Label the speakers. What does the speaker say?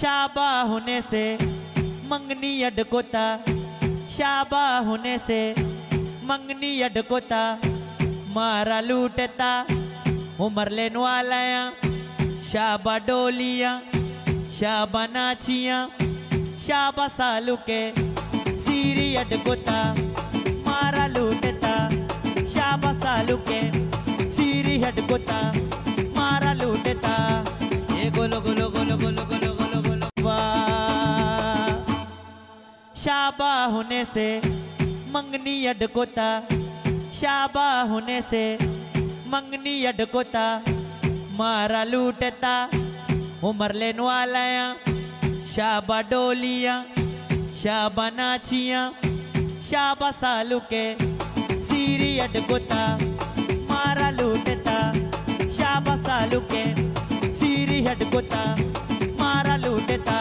Speaker 1: शाबा होने से मंगनी अडकोता, शाबा होने से मंगनी अडकोता, मारा लूटता उमर लेने वाला, शाबा डोलियाँ शाबा नाचियाँ, शाबा सालू के सीरी अडकोता, मारा लूटता, शाबा सालू के सीरी अडकोता, मारा लूटता। ये गोलो गोलो गोलो गोलो गोलो गोलो गोलो वाह। शाबा होने से मंगनी अडकोता, शाबा होने से मंगनी अडकोता, मारा लूटता उमर लेने वाला, शाबा डोलियाँ शाबा नाचियाँ, शाबा सालू के सीरी अडकोता, मारा लूटता, शाबा सालू के सीरी अडकोता, मारा लूटता।